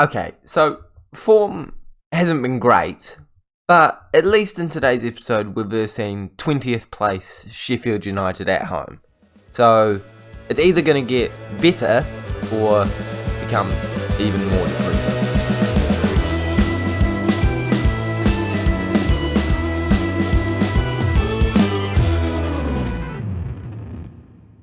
Okay, so form hasn't been great, but at least in today's episode, we're versing 20th place Sheffield United at home. So it's either going to get better or become even more depressing.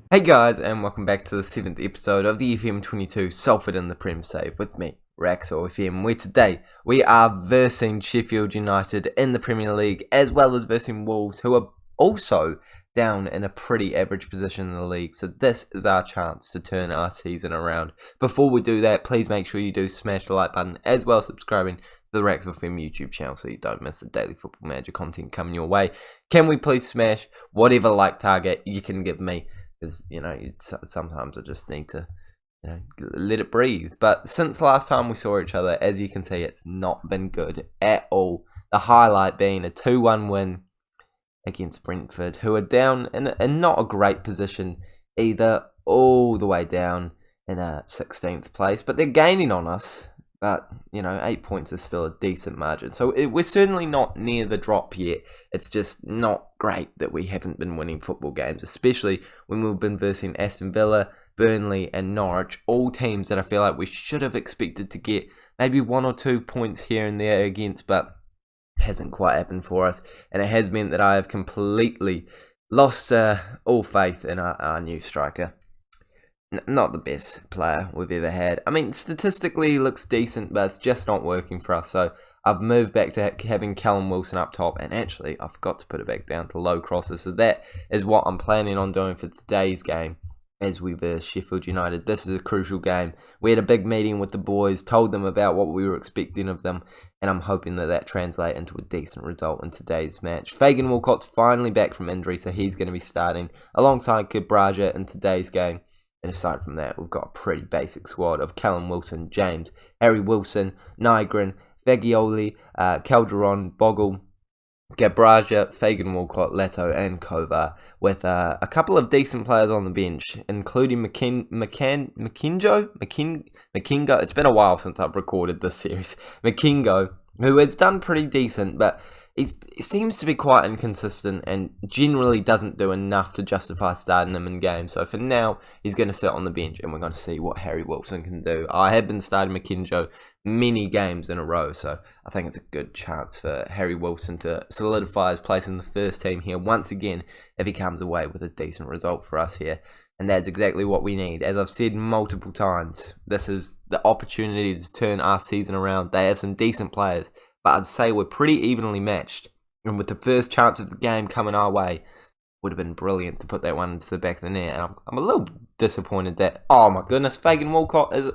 Hey guys, and welcome back to the 7th episode of the FM22 Salford in the Prem Save with me, Raxor FM, where today we are versing Sheffield United in the Premier League, as well as versing Wolves, who are also down in a pretty average position in the league. So this is our chance to turn our season around. Before we do that, please make sure you do smash the like button, as well as subscribing to the Raxor FM YouTube channel so you don't miss the daily Football Manager content coming your way. Can we please smash whatever like target you can give me? Because, sometimes I just need to, let it breathe. But since last time we saw each other, as you can see, it's not been good at all. The highlight being a 2-1 win against Brentford, who are down in not a great position either, all the way down in a 16th place. But they're gaining on us. But, 8 points is still a decent margin. So we're certainly not near the drop yet. It's just not great that we haven't been winning football games, especially when we've been versing Aston Villa, Burnley and Norwich, all teams that I feel like we should have expected to get maybe 1 or 2 points here and there against, but hasn't quite happened for us. And it has meant that I have completely lost all faith in our new striker. Not the best player we've ever had. I mean, statistically he looks decent, but it's just not working for us. So I've moved back to having Callum Wilson up top, and actually I forgot to put it back down to low crosses. So that is what I'm planning on doing for today's game as we verse Sheffield United. This is a crucial game. We had a big meeting with the boys, told them about what we were expecting of them, and I'm hoping that translates into a decent result in today's match. Fagan Walcott's finally back from injury, so he's going to be starting alongside Cabraja in today's game. And aside from that, we've got a pretty basic squad of Callum Wilson, James, Harry Wilson, Nygren, Fagioli, Calderon, Bogle, Gabraja, Fagan Walcott, Leto and Kovar, with a couple of decent players on the bench, including Makingo. It's been a while since I've recorded this series. Makingo, who has done pretty decent, but he seems to be quite inconsistent and generally doesn't do enough to justify starting him in games. So for now, he's going to sit on the bench and we're going to see what Harry Wilson can do. I have been starting McKinjo many games in a row, so I think it's a good chance for Harry Wilson to solidify his place in the first team here once again if he comes away with a decent result for us here. And that's exactly what we need. As I've said multiple times, this is the opportunity to turn our season around. They have some decent players, but I'd say we're pretty evenly matched. And with the first chance of the game coming our way, would have been brilliant to put that one into the back of the net. And I'm a little disappointed that, oh my goodness, Fagan Walcott is...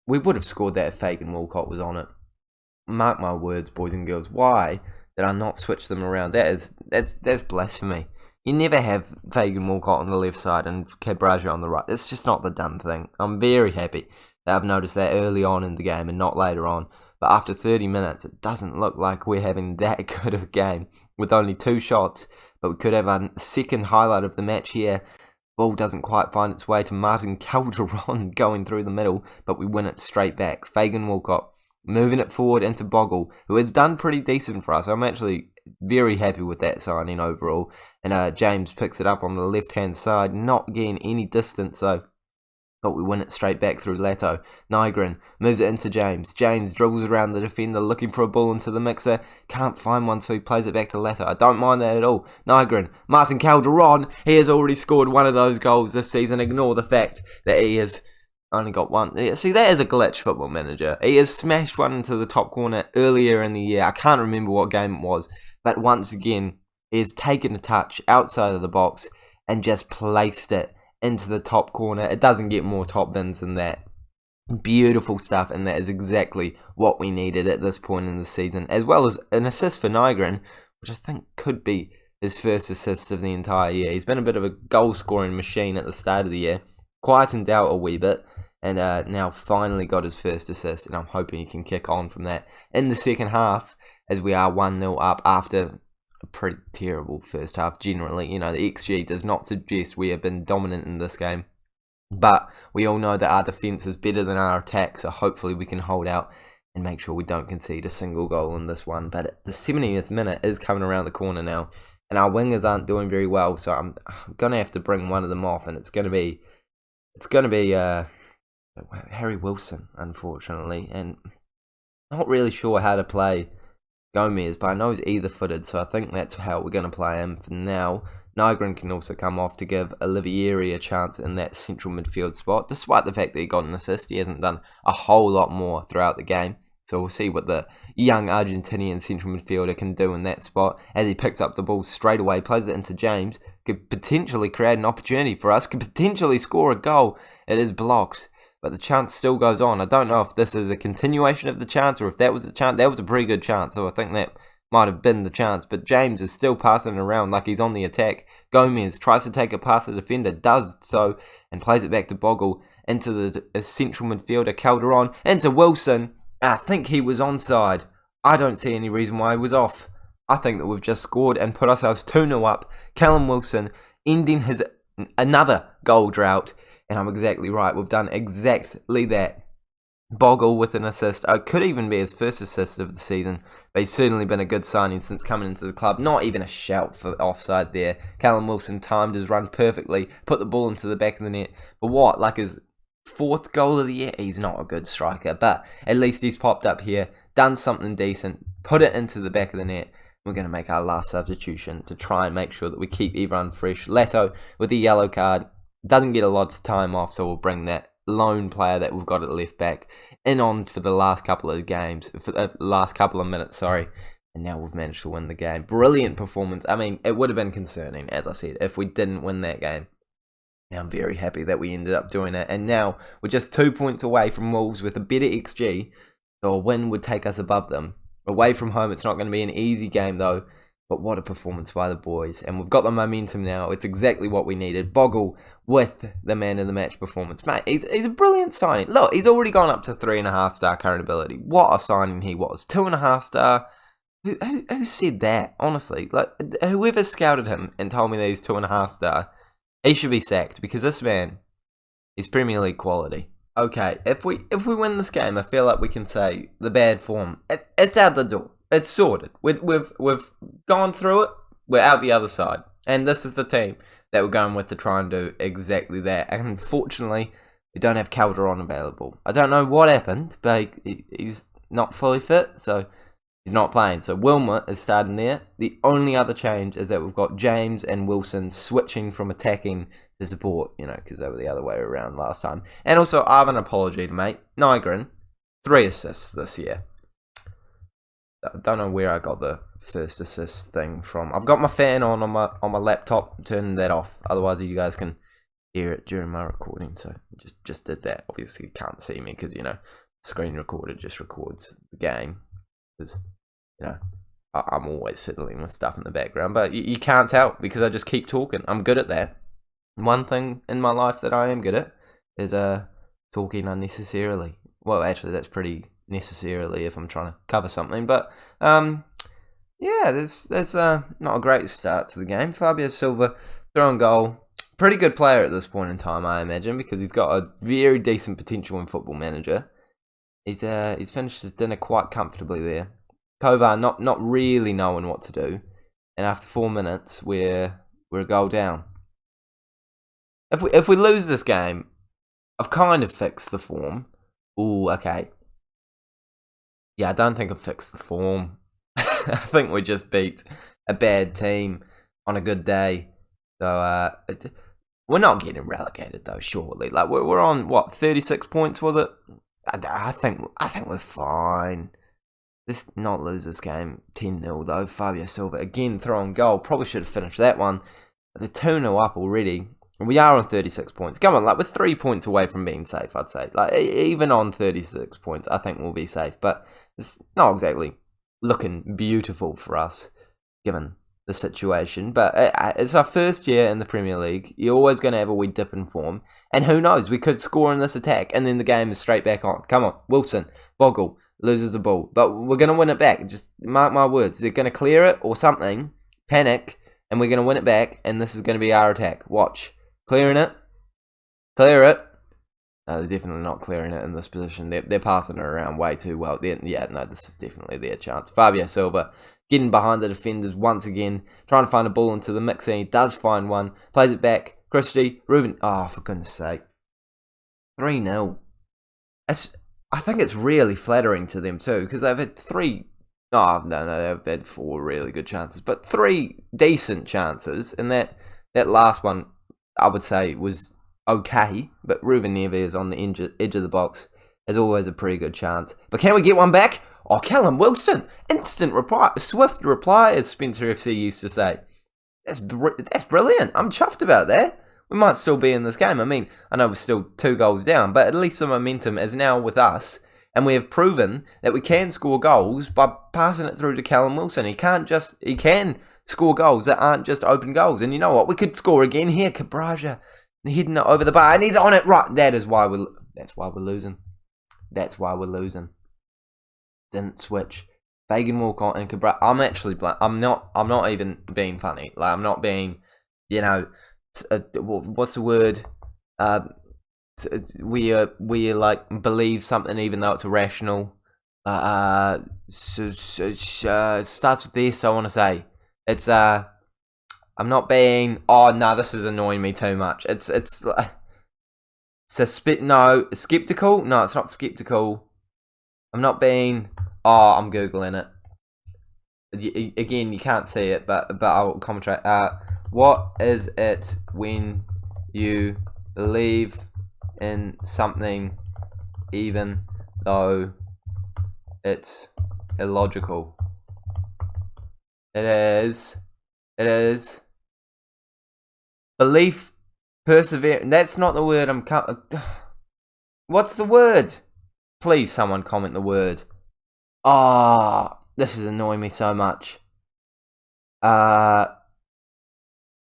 We would have scored that if Fagan Walcott was on it. Mark my words, boys and girls. Why did I not switch them around? That's blasphemy. You never have Fagan Walcott on the left side and Cabraja on the right. It's just not the done thing. I'm very happy that I've noticed that early on in the game and not later on. But after 30 minutes, it doesn't look like we're having that good of a game with only 2 shots. But we could have a second highlight of the match here. Ball doesn't quite find its way to Martin Calderon going through the middle, but we win it straight back. Fagan Walcott moving it forward into Bogle, who has done pretty decent for us. I'm actually very happy with that signing overall. And James picks it up on the left-hand side, not getting any distance though. But we win it straight back through Leto. Nygren moves it into James. James dribbles around the defender looking for a ball into the mixer. Can't find one, so he plays it back to Leto. I don't mind that at all. Nygren, Martin Calderon, he has already scored one of those goals this season. Ignore the fact that he has only got one. See, that is a glitch, Football Manager. He has smashed one into the top corner earlier in the year. I can't remember what game it was. But once again, he has taken a touch outside of the box and just placed it into the top corner. It doesn't get more top bins than that. Beautiful stuff, and that is exactly what we needed at this point in the season, as well as an assist for Nygren, which I think could be his first assist of the entire year. He's been a bit of a goal-scoring machine at the start of the year, quietened out a wee bit, and now finally got his first assist, and I'm hoping he can kick on from that in the second half, as we are 1-0 up after a pretty terrible first half generally. The XG does not suggest we have been dominant in this game. But we all know that our defence is better than our attack, so hopefully we can hold out and make sure we don't concede a single goal in this one. But the 70th minute is coming around the corner now, and our wingers aren't doing very well, so I'm gonna have to bring one of them off, and it's gonna be Harry Wilson, unfortunately, and not really sure how to play Gomez, but I know he's either-footed, so I think that's how we're gonna play him for now. Nygren can also come off to give Olivieri a chance in that central midfield spot. Despite the fact that he got an assist, he hasn't done a whole lot more throughout the game. So we'll see what the young Argentinian central midfielder can do in that spot. As he picks up the ball straight away, plays it into James, could potentially create an opportunity for us, could potentially score a goal. It is blocked, but the chance still goes on. I don't know if this is a continuation of the chance or if that was a chance. That was a pretty good chance, so I think that might have been the chance, but James is still passing around like he's on the attack. Gomez tries to take it past the defender, does so, and plays it back to Bogle into the central midfielder, Calderon, into Wilson. I think he was onside. I don't see any reason why he was off. I think that we've just scored and put ourselves 2-0 up. Callum Wilson ending his another goal drought, and I'm exactly right. We've done exactly that. Bogle with an assist. It could even be his first assist of the season, but he's certainly been a good signing since coming into the club. Not even a shout for offside there. Callum Wilson timed his run perfectly, put the ball into the back of the net. But what, like his 4th goal of the year? He's not a good striker, but at least he's popped up here, done something decent, put it into the back of the net. We're going to make our last substitution to try and make sure that we keep everyone fresh. Leto with the yellow card doesn't get a lot of time off, so we'll bring that lone player that we've got at left back in on for the last couple of games, for the last couple of minutes, sorry. And now we've managed to win the game. Brilliant performance. I mean, it would have been concerning, as I said, if we didn't win that game. Now I'm very happy that we ended up doing it. And now we're just 2 points away from Wolves with a better XG. So a win would take us above them. Away from home, it's not going to be an easy game though. But what a performance by the boys. And we've got the momentum now. It's exactly what we needed. Bogle with the man of the match performance. Mate, he's a brilliant signing. Look, he's already gone up to 3.5 star current ability. What a signing he was. 2.5 star. Who said that? Honestly, like whoever scouted him and told me that he's 2.5 star, he should be sacked because this man is Premier League quality. Okay, if we win this game, I feel like we can say the bad form, it's out the door. It's sorted. We've gone through it. We're out the other side. And this is the team that we're going with to try and do exactly that. And unfortunately, we don't have Calderon available. I don't know what happened, but he's not fully fit, so he's not playing. So Wilmot is starting there. The only other change is that we've got James and Wilson switching from attacking to support, because they were the other way around last time. And also, I have an apology to make. Nygren, 3 assists this year. I don't know where I got the first assist thing from. I've got my fan on my laptop, turning that off. Otherwise, you guys can hear it during my recording. So just did that. Obviously, you can't see me because screen recorder just records the game. Because I'm always fiddling with stuff in the background, but you can't tell because I just keep talking. I'm good at that. One thing in my life that I am good at is talking unnecessarily. Well, actually, that's pretty necessarily if I'm trying to cover something, but yeah, that's not a great start to the game. Fabio Silva throwing goal, pretty good player at this point in time, I imagine, because he's got a very decent potential in Football Manager. He's finished his dinner quite comfortably there. Kovar not really knowing what to do, and after 4 minutes we're a goal down. If we lose this game, I've kind of fixed the form. Ooh, okay. Yeah, I don't think I've fixed the form. I think we just beat a bad team on a good day. So we're not getting relegated though, surely. Like we're on what, 36 points was it? I think we're fine. Let's not lose this game 10-0 though. Fabio Silva again throwing goal. Probably should have finished that one. They're 2-0 up already. We are on 36 points. Come on, like we're 3 points away from being safe, I'd say. Like even on 36 points, I think we'll be safe. But it's not exactly looking beautiful for us, given the situation. But it's our first year in the Premier League. You're always going to have a wee dip in form. And who knows, we could score in this attack, and then the game is straight back on. Come on, Wilson, Bogle loses the ball. But we're going to win it back. Just mark my words. They're going to clear it or something, panic, and we're going to win it back, and this is going to be our attack. Watch. Clearing it. Clear it. No, they're definitely not clearing it in this position. They're passing it around way too well. This is definitely their chance. Fabio Silva getting behind the defenders once again, trying to find a ball into the mix, and he does find one. Plays it back. Christie, Ruben. Oh, for goodness sake. 3-0. I think it's really flattering to them too, because they've had they've had 4 really good chances, but 3 decent chances, and that last one, I would say, was okay, but Ruben Neves on the edge of the box is always a pretty good chance. But can we get one back? Oh, Callum Wilson, instant reply, swift reply, as Spencer FC used to say. That's brilliant. I'm chuffed about that. We might still be in this game. I mean, I know we're still 2 goals down, but at least the momentum is now with us, and we have proven that we can score goals by passing it through to Callum Wilson. He can score goals that aren't just open goals. And you know what? We could score again here. Cabraja hitting it over the bar, and he's on it right. That's why we're losing. That's why we're losing. Didn't switch. Fagan Walcott and Cabraja. I'm not even being funny. Like, I'm not being, what's the word? We like believe something even though it's irrational. Starts with this. I want to say it's I'm not being. Oh no, this is annoying me too much. It's skeptical. No, it's not skeptical. I'm not being. Oh, I'm googling it. Again, you can't see it, but I'll commentate. What is it when you believe in something even though it's illogical? It is belief, perseverance. That's not the word I'm what's the word? Please someone comment the word. This is annoying me so much.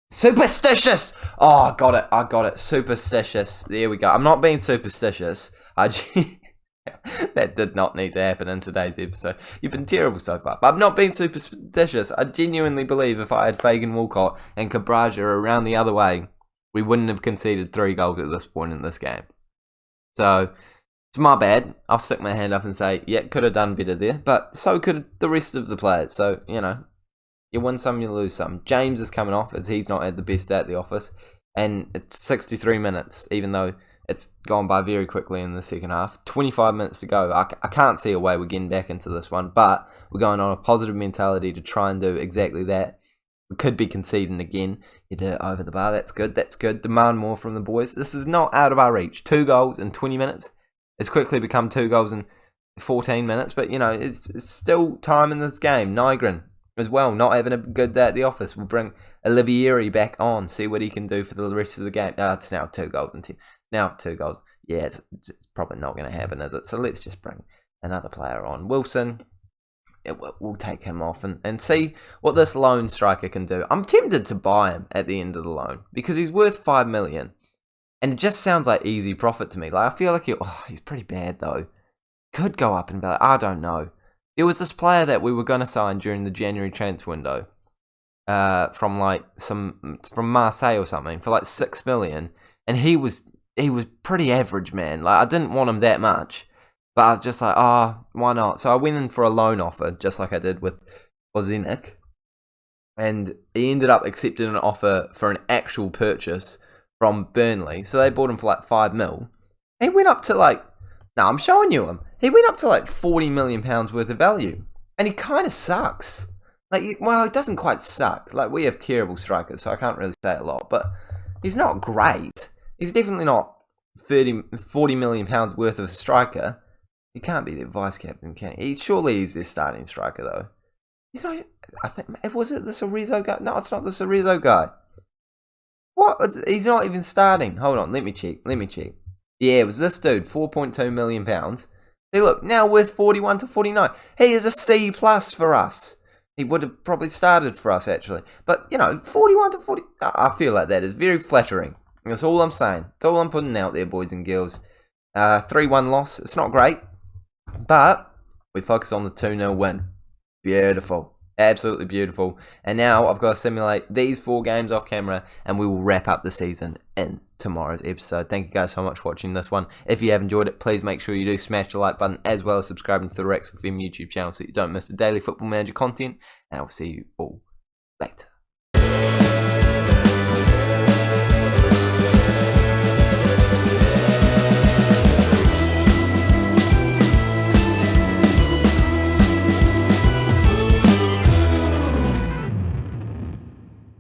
Superstitious! Oh, I got it. Superstitious. There we go. I'm not being superstitious. That did not need to happen in today's episode. You've been terrible so far. But I'm not being superstitious. I genuinely believe if I had Fagan Walcott and Cabraja around the other way, we wouldn't have conceded 3 goals at this point in this game. So, it's my bad. I'll stick my hand up and say, yeah, could have done better there. But so could the rest of the players. So, you win some, you lose some. James is coming off as he's not had the best day at the office. And it's 63 minutes, even though it's gone by very quickly in the second half. 25 minutes to go. I can't see a way we're getting back into this one. But we're going on a positive mentality to try and do exactly that. We could be conceding again. You did it over the bar. That's good. Demand more from the boys. This is not out of our reach. 2 goals in 20 minutes. It's quickly become 2 goals in 14 minutes. But, it's still time in this game. Nygren as well, not having a good day at the office. We'll bring Olivieri back on, see what he can do for the rest of the game. It's now 2 goals in 10. It's now 2 goals. Yeah, it's probably not going to happen, is it? So let's just bring another player on. Wilson, we'll take him off and see what this loan striker can do. I'm tempted to buy him at the end of the loan because he's worth 5 million. And it just sounds like easy profit to me. Like, I feel like he's pretty bad, though. Could go up in value. I don't know. There was this player that we were going to sign during the January transfer window from Marseille or something for like 6 million, and he was pretty average, man. Like, I didn't want him that much, but I was just like, why not? So I went in for a loan offer, just like I did with Bozenic, and he ended up accepting an offer for an actual purchase from Burnley. So they bought him for like 5 mil. He went up to I'm showing you him. He went up to like £40 million worth of value. And he kind of sucks. It doesn't quite suck. Like, we have terrible strikers, so I can't really say a lot. But he's not great. He's definitely not £40 million worth of a striker. He can't be the vice captain, can he? Surely he's their starting striker, though. He's not. I think, was it the Cerezo guy? No, it's not the Cerezo guy. What? He's not even starting. Hold on, let me check. Yeah, it was this dude, £4.2 million. See, look, now worth 41 to 49. He is a C+ for us. He would have probably started for us, actually. But, 41 to 40, I feel like that is very flattering. That's all I'm saying. That's all I'm putting out there, boys and girls. 3-1 loss. It's not great. But we focus on the 2-0 win. Beautiful. Absolutely beautiful. And now I've got to simulate these 4 games off camera, and we will wrap up the season in tomorrow's episode. Thank you guys so much for watching this one. If you have enjoyed it, please make sure you do smash the like button, as well as subscribing to the Rex FM YouTube channel so you don't miss the daily Football Manager content. And I'll see you all later.